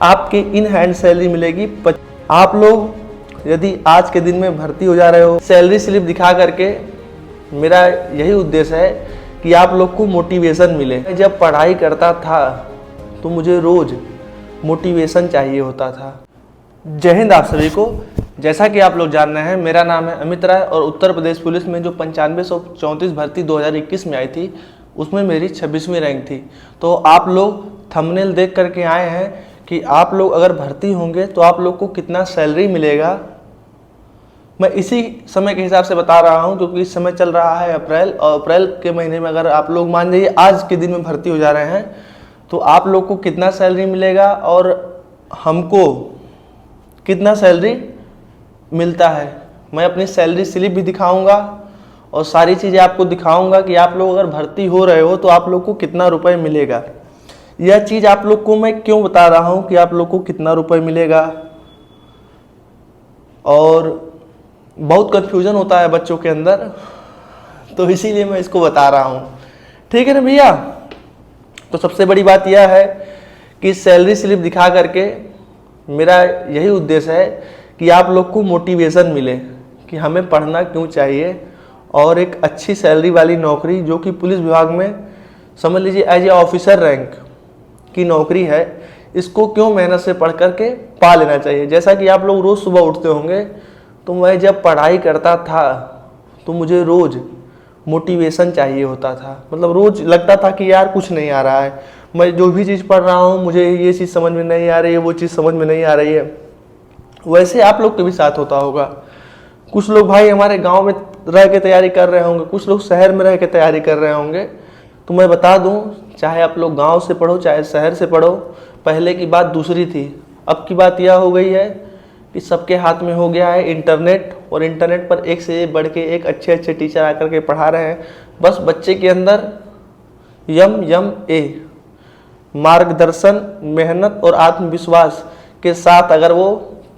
आपकी in hand salary मिलेगी। आप लोग यदि आज के दिन में भर्ती हो जा रहे हो, सैलरी स्लिप दिखा करके, मेरा यही उद्देश्य है कि आप लोग को मोटिवेशन मिले। जब पढ़ाई करता था तो मुझे रोज़ मोटिवेशन चाहिए होता था। जय हिंद आप सभी को। जैसा कि आप लोग जान रहे हैं, मेरा नाम है अमित राय और उत्तर प्रदेश पुलिस में जो 9534 भर्ती 2021 में आई थी उसमें मेरी 26वीं रैंक थी। तो आप लोग थंबनेल देख करके आए हैं कि आप लोग अगर भर्ती होंगे तो आप लोग को कितना सैलरी मिलेगा। मैं इसी समय के हिसाब से बता रहा हूं क्योंकि इस समय चल रहा है अप्रैल, और अप्रैल के महीने में अगर आप लोग मान जाइए आज के दिन में भर्ती हो जा रहे हैं तो आप लोग को कितना सैलरी मिलेगा और हमको कितना सैलरी मिलता है। मैं अपनी सैलरी स्लिप भी दिखाऊंगा और सारी चीज़ें आपको दिखाऊंगा कि आप लोग अगर भर्ती हो रहे हो तो आप लोग को कितना रुपए मिलेगा। यह चीज़ आप लोग को मैं क्यों बता रहा हूं कि आप लोग को कितना रुपए मिलेगा, और बहुत कन्फ्यूजन होता है बच्चों के अंदर, तो इसीलिए मैं इसको बता रहा हूं। ठीक है ना भैया। तो सबसे बड़ी बात यह है कि सैलरी स्लिप दिखा करके मेरा यही उद्देश्य है कि आप लोग को मोटिवेशन मिले कि हमें पढ़ना क्यों चाहिए, और एक अच्छी सैलरी वाली नौकरी जो कि पुलिस विभाग में समझ लीजिए एज ए ऑफिसर रैंक की नौकरी है, इसको क्यों मेहनत से पढ़ करके पा लेना चाहिए। जैसा कि आप लोग रोज़ सुबह उठते होंगे, तो मैं जब पढ़ाई करता था तो मुझे रोज़ मोटिवेशन चाहिए होता था। मतलब रोज़ लगता था कि यार कुछ नहीं आ रहा है, मैं जो भी चीज़ पढ़ रहा हूँ मुझे ये चीज़ समझ में नहीं आ रही है, वो चीज़ समझ में नहीं आ रही है। वैसे आप लोग के भी साथ होता होगा। कुछ लोग भाई हमारे गांव में रह के तैयारी कर रहे होंगे, कुछ लोग शहर में रह के तैयारी कर रहे होंगे। तो मैं बता दूं, चाहे आप लोग गांव से पढ़ो चाहे शहर से पढ़ो, पहले की बात दूसरी थी। अब की बात यह हो गई है कि सबके हाथ में हो गया है इंटरनेट, और इंटरनेट पर एक से बढ़ के एक अच्छे अच्छे टीचर आकर के पढ़ा रहे हैं। बस बच्चे के अंदर ए मार्गदर्शन, मेहनत और आत्मविश्वास के साथ अगर वो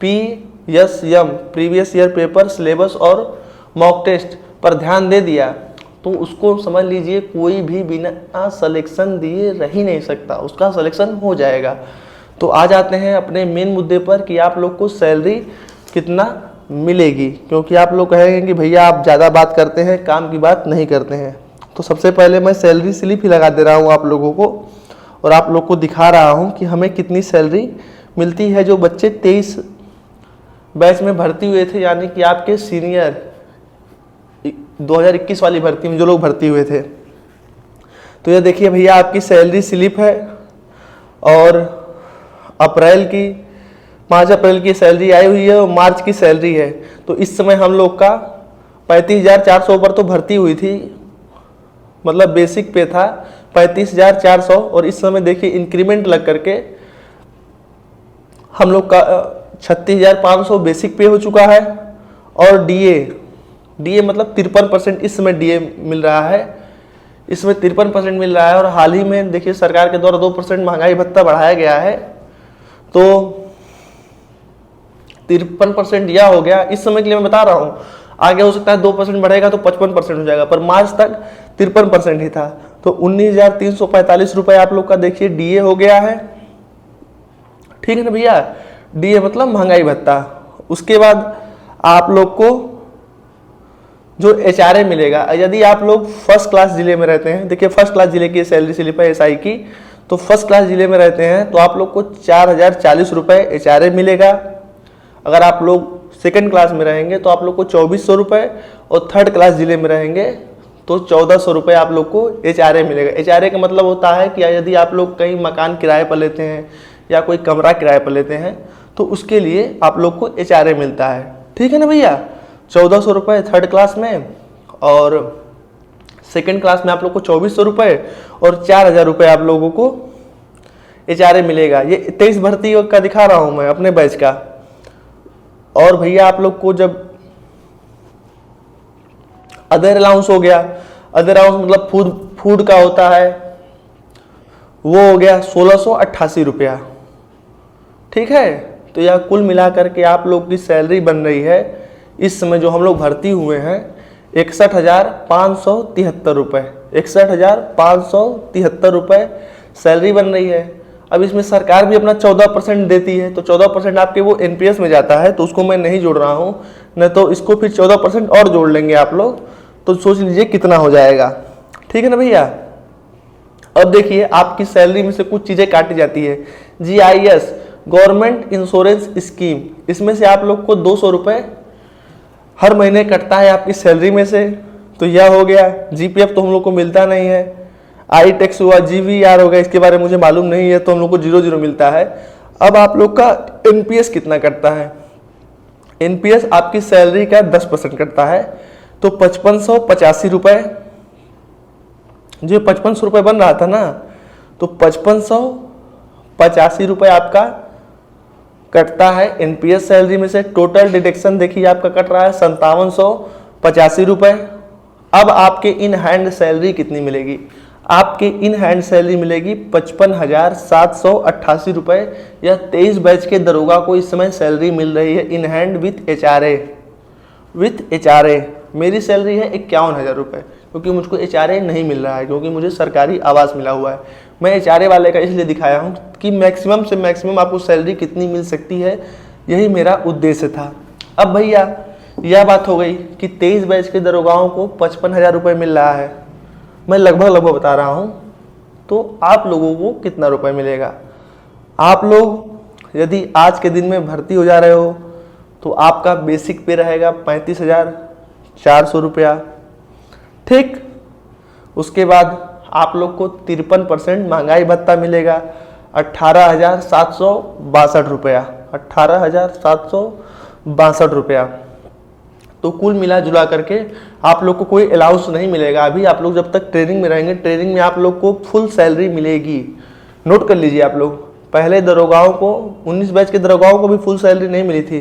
PSM previous year paper, syllabus और मॉक टेस्ट पर ध्यान दे दिया तो उसको समझ लीजिए कोई भी बिना सिलेक्शन दिए रह ही नहीं सकता, उसका सिलेक्शन हो जाएगा। तो आ जाते हैं अपने मेन मुद्दे पर कि आप लोग को सैलरी कितना मिलेगी, क्योंकि आप लोग कहेंगे कि भैया आप ज़्यादा बात करते हैं, काम की बात नहीं करते हैं। तो सबसे पहले मैं सैलरी स्लिप ही लगा दे रहा हूँ आप लोगों को, और आप लोग को दिखा रहा हूँ कि हमें कितनी सैलरी मिलती है। जो बच्चे 23 बैच में भर्ती हुए थे, यानी कि आपके सीनियर 2021 वाली भर्ती में जो लोग भर्ती हुए थे, तो ये देखिए भैया आपकी सैलरी स्लिप है, और अप्रैल की 5 अप्रैल की सैलरी आई हुई है और मार्च की सैलरी है। तो इस समय हम लोग का 35,400 पर तो भर्ती हुई थी, मतलब बेसिक पे था 35,400, और इस समय देखिए इंक्रीमेंट लग करके हम लोग का 36,500 बेसिक पे हो चुका है, और डीए मतलब 53% इस समय डीए मिल रहा है, इसमें 53% मिल रहा है। और हाल ही में देखिए सरकार के द्वारा 2% महंगाई भत्ता बढ़ाया गया है, तो 53% यह हो गया इस समय के लिए मैं बता रहा हूँ। आगे हो सकता है 2% बढ़ेगा तो 55% हो जाएगा, पर मार्च तक 53% ही था। तो 19,345 रुपये आप लोग का देखिए डीए हो गया है। ठीक है ना भैया, डीए मतलब महंगाई भत्ता। उसके बाद आप लोग को जो HRA मिलेगा, यदि आप लोग फर्स्ट क्लास जिले में रहते हैं, देखिए फर्स्ट क्लास जिले की सैलरी स्लिप है SI की, तो फर्स्ट क्लास जिले में रहते हैं तो आप लोग को 4,040 रुपये HRA मिलेगा। अगर आप लोग सेकंड क्लास में रहेंगे तो आप लोग को 2,400 रुपये, और थर्ड क्लास जिले में रहेंगे तो 1,400 रुपये आप लोग को HRA मिलेगा। HRA का मतलब होता है कि यदि आप लोग कहीं मकान किराए पर लेते हैं या कोई कमरा किराए पर लेते हैं तो उसके लिए आप लोग को HRA मिलता है। ठीक है ना भैया, 1,400 रुपये थर्ड क्लास में, और सेकंड क्लास में आप लोग को 2,400 रुपये, और 4,000 रुपये आप लोगों को HRA मिलेगा। ये 23 भर्ती का दिखा रहा हूँ मैं अपने बैच का। और भैया आप लोग को जब अदर अलाउंस हो गया, अदर अलाउंस मतलब फूड का होता है, वो हो गया 1,688 रुपया। ठीक है, तो यह कुल मिलाकर के आप लोग की सैलरी बन रही है इस समय जो हम लोग भर्ती हुए हैं 61,573 रुपये। 61,573 रुपये सैलरी बन रही है। अब इसमें सरकार भी अपना 14% देती है, तो 14% आपके वो एनपीएस में जाता है, तो उसको मैं नहीं जोड़ रहा हूँ, नहीं तो इसको फिर 14% और जोड़ लेंगे आप लोग, तो सोच लीजिए कितना हो जाएगा। ठीक है ना भैया। अब देखिए आपकी सैलरी में से कुछ चीज़ें काटी जाती है। GIS गवर्नमेंट इंश्योरेंस स्कीम, इसमें से आप लोग को 200 रुपये हर महीने कटता है आपकी सैलरी में से, तो यह हो गया। GPF तो हम लोग को मिलता नहीं है। आई टैक्स हुआ, GVR हो गया, इसके बारे में मुझे मालूम नहीं है, तो हम लोग को 0 मिलता है। अब आप लोग का NPS कितना कटता है? NPS आपकी सैलरी का 10% कटता है, तो 5585 रुपये, जो 5500 रुपये बन रहा था ना, तो 5585 रुपये आपका कटता है NPS सैलरी में से। टोटल डिडक्शन देखिए आपका कट रहा है 5785 रुपये। अब आपके इन हैंड सैलरी कितनी मिलेगी? आपके इन हैंड सैलरी मिलेगी 55,788 रुपये, या 23 बैच के दरोगा को इस समय सैलरी मिल रही है इन हैंड विथ HRA। मेरी सैलरी है 51,000 रुपये, क्योंकि मुझको HRA नहीं मिल रहा है, क्योंकि मुझे सरकारी आवास मिला हुआ है। मैं HRA वाले का इसलिए दिखाया हूँ कि मैक्सिमम से मैक्सिमम आपको सैलरी कितनी मिल सकती है, यही मेरा उद्देश्य था। अब भैया यह बात हो गई कि 23 बैच के दरोगाओं को 55,000 रुपये मिल रहा है, मैं लगभग बता रहा हूँ, तो आप लोगों को कितना रुपए मिलेगा? आप लोग यदि आज के दिन में भर्ती हो जा रहे हो, तो आपका बेसिक पे रहेगा 35,400 रुपया। ठीक, उसके बाद आप लोग को 53% महंगाई भत्ता मिलेगा, 18,762 रुपया, 18,762 रुपया। तो कुल मिला जुला करके आप लोग को कोई अलाउंस नहीं मिलेगा। अभी आप लोग जब तक ट्रेनिंग में रहेंगे, ट्रेनिंग में आप लोग को फुल सैलरी मिलेगी। नोट कर लीजिए आप लोग, पहले दरोगाओं को 19 बैच के दरोगाओं को भी फुल सैलरी नहीं मिली थी,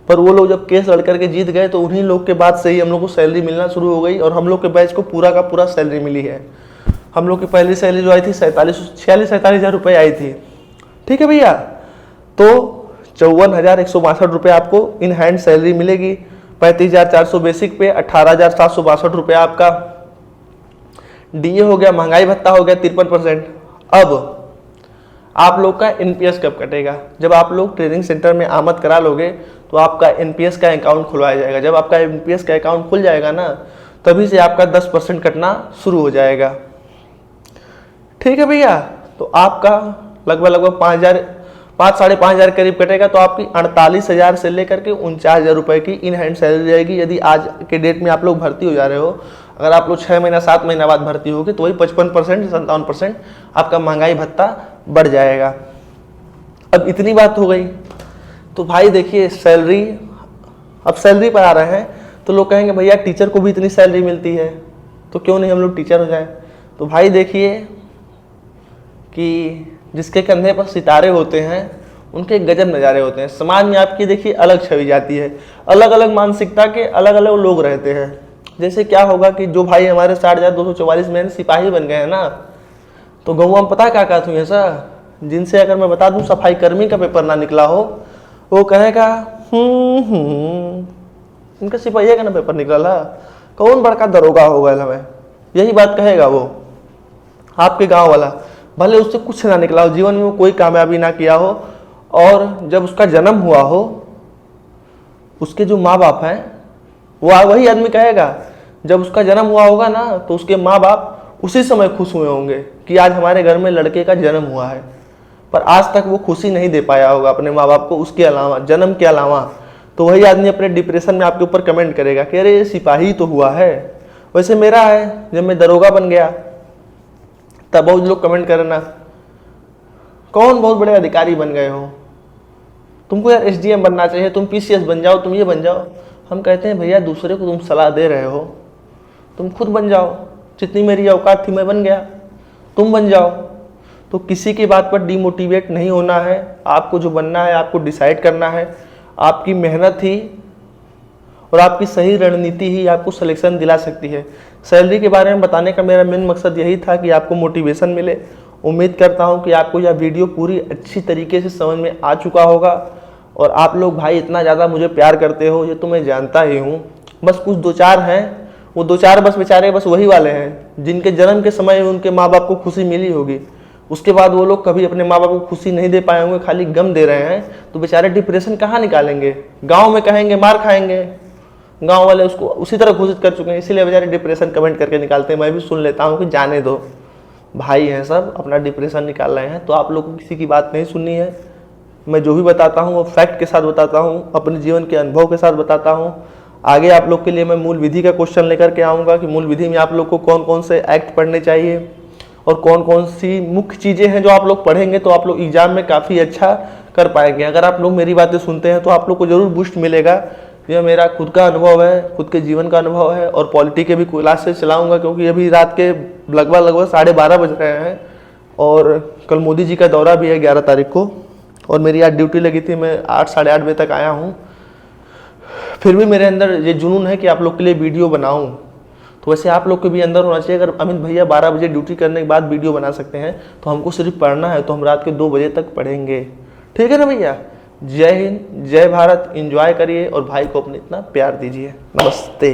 पर वो लोग जब केस लड़ करके जीत गए, तो उन्हीं लोग के बाद से ही हम लोग को सैलरी मिलना शुरू हो गई, और हम लोग के बैच को पूरा का पूरा सैलरी मिली है। हम लोग की पहली सैलरी जो आई थी 46,000 रुपये आई थी। ठीक है भैया, तो 54,162 रुपये आपको इन हैंड सैलरी मिलेगी। 35,400 बेसिक पे, 18,762 रुपया आपका DA हो गया, महंगाई भत्ता हो गया 53%। अब आप लोग का NPS कब कटेगा? जब आप लोग ट्रेनिंग सेंटर में आमद करा लोगे, तो आपका NPS का अकाउंट खुलवाया जाएगा। जब आपका NPS का अकाउंट खुल जाएगा ना, तभी से आपका 10% कटना शुरू हो जाएगा। ठीक है भैया, तो आपका लगभग 5,000 साढ़े 5,000 करीब कटेगा, तो आपकी 48,000 से लेकर के 49,000 रुपये की इन हैंड सैलरी रहेगी। यदि आज के डेट में आप लोग भर्ती हो जा रहे हो, अगर आप लोग 6 महीना 7 महीना बाद भर्ती होगी, तो वही 55% 57% आपका महंगाई भत्ता बढ़ जाएगा। अब इतनी बात हो गई, तो भाई देखिए सैलरी, अब सैलरी पर आ रहे हैं, तो लोग कहेंगे भैया टीचर को भी इतनी सैलरी मिलती है, तो क्यों नहीं हम लोग टीचर हो जाए? तो भाई देखिए कि जिसके कंधे पर सितारे होते हैं, उनके गजब नज़ारे होते हैं। समाज में आपकी देखिए अलग छवि जाती है, अलग अलग मानसिकता के अलग अलग लोग रहते हैं। जैसे क्या होगा कि जो भाई हमारे 60,244 में सिपाही बन गए हैं ना, तो गाँव में पता क्या कहते हैं ऐसा, जिनसे अगर मैं बता दूं सफाई कर्मी का पेपर ना निकला हो, वो कहेगा इनका सिपाही का ना पेपर निकला, कौन बड़का दरोगा हो गया हमें, यही बात कहेगा वो आपके गाँव वाला। भले उससे कुछ ना निकला हो, जीवन में कोई कामयाबी ना किया हो, और जब उसका जन्म हुआ हो, उसके जो माँ बाप हैं, वो वही आदमी कहेगा जब उसका जन्म हुआ होगा ना, तो उसके माँ बाप उसी समय खुश हुए होंगे कि आज हमारे घर में लड़के का जन्म हुआ है। पर आज तक वो खुशी नहीं दे पाया होगा अपने माँ बाप को, उसके अलावा, जन्म के अलावा। तो वही आदमी अपने डिप्रेशन में आपके ऊपर कमेंट करेगा कि अरे सिपाही तो हुआ है। वैसे मेरा है, जब मैं दरोगा बन गया तब बहुत लोग कमेंट करना, कौन बहुत बड़े अधिकारी बन गए हो, तुमको यार SDM बनना चाहिए, तुम PCS बन जाओ, तुम ये बन जाओ। हम कहते हैं भैया दूसरे को तुम सलाह दे रहे हो, तुम खुद बन जाओ। जितनी मेरी औकात थी मैं बन गया, तुम बन जाओ। तो किसी की बात पर डिमोटिवेट नहीं होना है, आपको जो बनना है आपको डिसाइड करना है। आपकी मेहनत ही और आपकी सही रणनीति ही आपको सिलेक्शन दिला सकती है। सैलरी के बारे में बताने का मेरा मेन मकसद यही था कि आपको मोटिवेशन मिले। उम्मीद करता हूं कि आपको यह वीडियो पूरी अच्छी तरीके से समझ में आ चुका होगा, और आप लोग भाई इतना ज़्यादा मुझे प्यार करते हो ये तो मैं जानता ही हूँ। बस कुछ 2-4 हैं, वो 2-4 बस बेचारे बस वही वाले हैं जिनके जन्म के समय उनके माँ बाप को खुशी मिली होगी, उसके बाद वो लोग कभी अपने माँ बाप को खुशी नहीं दे पाए होंगे, खाली गम दे रहे हैं, तो बेचारे डिप्रेशन कहाँ निकालेंगे? गांव में कहेंगे मार खाएंगे, गांव वाले उसको उसी तरह घोषित कर चुके हैं, इसीलिए बेचारे डिप्रेशन कमेंट करके निकालते हैं। मैं भी सुन लेता हूँ कि जाने दो, भाई हैं सब, अपना डिप्रेशन निकाल रहे हैं, तो आप लोग को किसी की बात नहीं सुननी है। मैं जो भी बताता हूँ वो फैक्ट के साथ बताता हूँ, अपने जीवन के अनुभव के साथ बताता हूँ। आगे आप लोग के लिए मैं मूल विधि का क्वेश्चन लेकर के आऊँगा कि मूल विधि में आप लोग को कौन कौन से एक्ट पढ़ने चाहिए और कौन कौन सी मुख्य चीज़ें हैं जो आप लोग पढ़ेंगे तो आप लोग एग्जाम में काफ़ी अच्छा कर पाएंगे। अगर आप लोग मेरी बातें सुनते हैं तो आप लोग को जरूर बूस्ट मिलेगा। यह मेरा खुद का अनुभव है, खुद के जीवन का अनुभव है, और पॉलिटी के भी क्लासेस चलाऊंगा, क्योंकि अभी रात के लगभग 12:30 बज रहे हैं और कल मोदी जी का दौरा भी है 11 तारीख को, और मेरी आज ड्यूटी लगी थी, मैं 8 साढ़े 8 बजे तक आया हूँ। फिर भी मेरे अंदर ये जुनून है कि आप लोग के लिए वीडियो बनाऊँ, तो वैसे आप लोग के भी अंदर होना चाहिए। अगर अमित भैया 12 बजे ड्यूटी करने के बाद वीडियो बना सकते हैं तो हमको सिर्फ पढ़ना है, तो हम रात के 2 बजे तक पढ़ेंगे, ठीक है ना भैया? जय हिंद, जय भारत, एंजॉय करिए और भाई को अपने इतना प्यार दीजिए। नमस्ते।